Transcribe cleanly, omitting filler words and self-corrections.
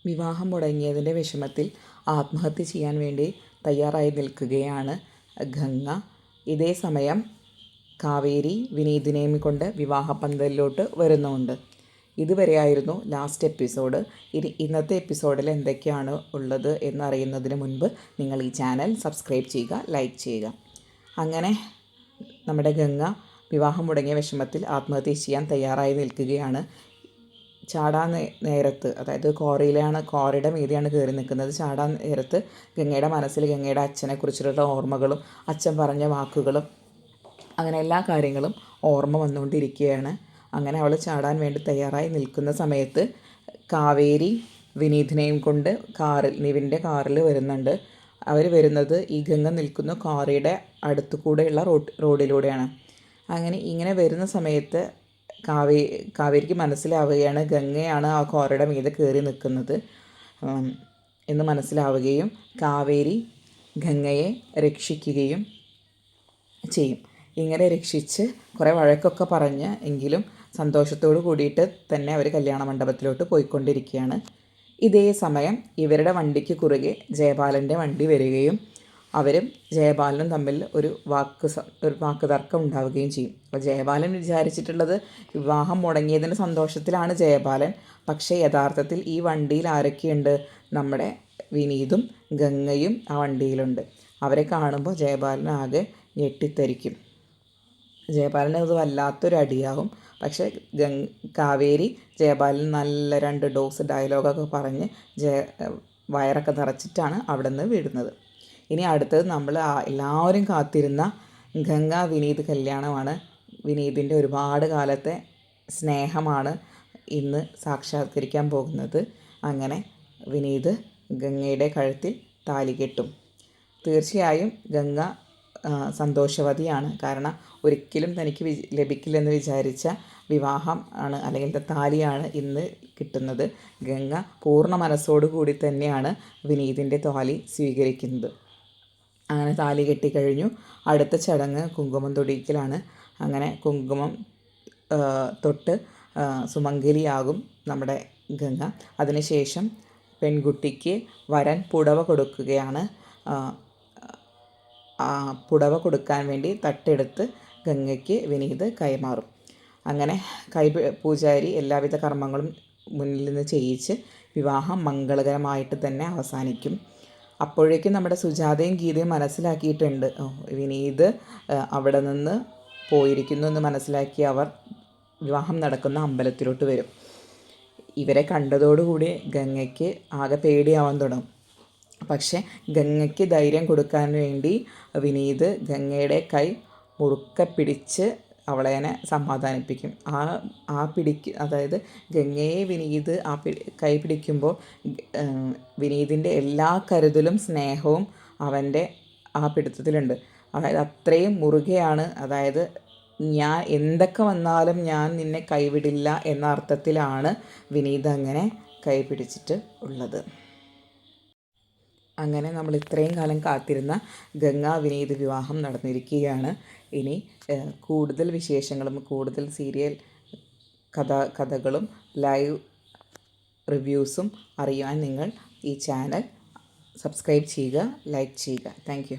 വിവാഹം മുടങ്ങിയതിൻ്റെ വിഷമത്തിൽ ആത്മഹത്യ ചെയ്യാൻ വേണ്ടി തയ്യാറായി നിൽക്കുകയാണ് ഗംഗ. ഇതേ സമയം കാവേരി വിനീതിനെയും കൊണ്ട് വിവാഹപന്തലിലോട്ട് വരുന്നുമുണ്ട്. ഇതുവരെയായിരുന്നു ലാസ്റ്റ് എപ്പിസോഡ്. ഇന്നത്തെ എപ്പിസോഡിൽ എന്തൊക്കെയാണ് ഉള്ളത് എന്നറിയുന്നതിന് മുൻപ് നിങ്ങൾ ഈ ചാനൽ സബ്സ്ക്രൈബ് ചെയ്യുക, ലൈക്ക് ചെയ്യുക. അങ്ങനെ നമ്മുടെ ഗംഗ വിവാഹം മുടങ്ങിയ വിഷമത്തിൽ ആത്മഹത്യ ചെയ്യാൻ തയ്യാറായി നിൽക്കുകയാണ്. ചാടാൻ നേരത്ത്, അതായത് കോറിയുടെ മീതെയാണ് കയറി നിൽക്കുന്നത്. ചാടാൻ നേരത്ത് ഗംഗയുടെ മനസ്സിൽ ഗംഗയുടെ അച്ഛനെക്കുറിച്ചുള്ള ഓർമ്മകളും അച്ഛൻ പറഞ്ഞ വാക്കുകളും അങ്ങനെ എല്ലാ കാര്യങ്ങളും ഓർമ്മ വന്നുകൊണ്ടിരിക്കുകയാണ്. അങ്ങനെ അവൾ ചാടാൻ വേണ്ടി തയ്യാറായി നിൽക്കുന്ന സമയത്ത് കാവേരി വിനീതിനെയും കൊണ്ട് നിവിൻ്റെ കാറിൽ വരുന്നുണ്ട്. അവർ വരുന്നത് ഈ ഗംഗ നിൽക്കുന്ന കാറിയുടെ അടുത്തു കൂടെയുള്ള റോഡിലൂടെയാണ്. ഇങ്ങനെ വരുന്ന സമയത്ത് കാവേരിക്ക് മനസ്സിലാവുകയാണ് ഗംഗയാണ് ആ കാറിയുടെ മീതെ കയറി നിൽക്കുന്നത് എന്ന് മനസ്സിലാവുകയും കാവേരി ഗംഗയെ രക്ഷിക്കുകയും ചെയ്യും. ഇങ്ങനെ രക്ഷിച്ച് കുറേ വഴക്കൊക്കെ പറഞ്ഞ് എങ്കിലും സന്തോഷത്തോട് കൂടിയിട്ട് തന്നെ അവർ കല്യാണ മണ്ഡപത്തിലോട്ട് പോയിക്കൊണ്ടിരിക്കുകയാണ്. ഇതേ സമയം ഇവരുടെ വണ്ടിക്ക് കുറുകെ ജയപാലൻ്റെ വണ്ടി വരികയും അവരും ജയപാലനും തമ്മിൽ ഒരു വാക്ക് തർക്കം ഉണ്ടാവുകയും ചെയ്യും. അപ്പോൾ ജയപാലൻ വിചാരിച്ചിട്ടുള്ളത് വിവാഹം മുടങ്ങിയതിൻ്റെ സന്തോഷത്തിലാണ് ജയപാലൻ. പക്ഷേ യഥാർത്ഥത്തിൽ ഈ വണ്ടിയിൽ ആരൊക്കെയുണ്ട്? നമ്മുടെ വിനീതും ഗംഗയും ആ വണ്ടിയിലുണ്ട്. അവരെ കാണുമ്പോൾ ജയപാലൻ ആകെ ഞെട്ടിത്തരിക്കും. ജയപാലന് അത് വല്ലാത്തൊരു അടിയാവും. പക്ഷേ കാവേരി ജയപാലൻ നല്ല 2 ഡോസ് ഡയലോഗൊക്കെ പറഞ്ഞ് വയറൊക്കെ നിറച്ചിട്ടാണ് അവിടെ നിന്ന് വിടുന്നത്. ഇനി അടുത്തത് നമ്മൾ എല്ലാവരും കാത്തിരുന്ന ഗംഗ വിനീത് കല്യാണമാണ്. വിനീതിൻ്റെ ഒരുപാട് കാലത്തെ സ്നേഹമാണ് ഇന്ന് സാക്ഷാത്കരിക്കാൻ പോകുന്നത്. അങ്ങനെ വിനീത് ഗംഗയുടെ കഴുത്തിൽ താലി കെട്ടും. തീർച്ചയായും ഗംഗ സന്തോഷവതിയാണ്. കാരണം ഒരിക്കലും തനിക്ക് ലഭിക്കില്ലെന്ന് വിചാരിച്ച വിവാഹം ആണ്, അല്ലെങ്കിൽ താലിയാണ് ഇന്ന് കിട്ടുന്നത്. ഗംഗ പൂർണ്ണ മനസ്സോടു കൂടി തന്നെയാണ് വിനീതിൻ്റെ താലി സ്വീകരിക്കുന്നത്. അങ്ങനെ താലി കെട്ടിക്കഴിഞ്ഞു. അടുത്ത ചടങ്ങ് കുങ്കുമം തൊടിയിക്കലാണ്. അങ്ങനെ കുങ്കുമം തൊട്ട് സുമംഗലിയാകും നമ്മുടെ ഗംഗ. അതിനുശേഷം പെൺകുട്ടിക്ക് വരൻ പുടവ കൊടുക്കുകയാണ്. പുടവ കൊടുക്കാൻ വേണ്ടി തട്ടെടുത്ത് ഗംഗയ്ക്ക് വിനീത് കൈമാറും. അങ്ങനെ പൂജാരി എല്ലാവിധ കർമ്മങ്ങളും മുന്നിൽ നിന്ന് ചെയ്യിച്ച് വിവാഹം മംഗളകരമായിട്ട് തന്നെ അവസാനിക്കും. അപ്പോഴേക്കും നമ്മുടെ സുജാതയും ഗീതയും മനസ്സിലാക്കിയിട്ടുണ്ട് വിനീത് അവിടെ നിന്ന് പോയിരിക്കുന്നു എന്ന് മനസ്സിലാക്കി അവർ വിവാഹം നടക്കുന്ന അമ്പലത്തിലോട്ട് വരും. ഇവരെ കണ്ടതോടുകൂടി ഗംഗയ്ക്ക് ആകെ പേടിയാവാൻ തുടങ്ങും. പക്ഷേ ഗംഗയ്ക്ക് ധൈര്യം കൊടുക്കാൻ വേണ്ടി വിനീത് ഗംഗയുടെ കൈ മുറുക്കെ പിടിച്ച് അവളെ സമാധാനിപ്പിക്കും. അതായത് ഗംഗയെ വിനീത് കൈ പിടിക്കുമ്പോൾ വിനീതിൻ്റെ എല്ലാ കരുതലും സ്നേഹവും അവൻ്റെ ആ പിടുത്തത്തിലുണ്ട്. അതായത് അത്രയും മുറുകെയാണ്. അതായത് ഞാൻ എന്തൊക്കെ വന്നാലും ഞാൻ നിന്നെ കൈവിടില്ല എന്ന അർത്ഥത്തിലാണ് വിനീത് അങ്ങനെ കൈ പിടിച്ചിട്ട് ഉള്ളത്. അങ്ങനെ നമ്മൾ ഇത്രയും കാലം കാത്തിരുന്ന ഗംഗ വിനീത് വിവാഹം നടന്നിരിക്കുകയാണ്. ഇനി കൂടുതൽ വിശേഷങ്ങളും കൂടുതൽ സീരിയൽ കഥകളും ലൈവ് റിവ്യൂസും അറിയാൻ നിങ്ങൾ ഈ ചാനൽ സബ്സ്ക്രൈബ് ചെയ്യുക, ലൈക്ക് ചെയ്യുക. Thank you.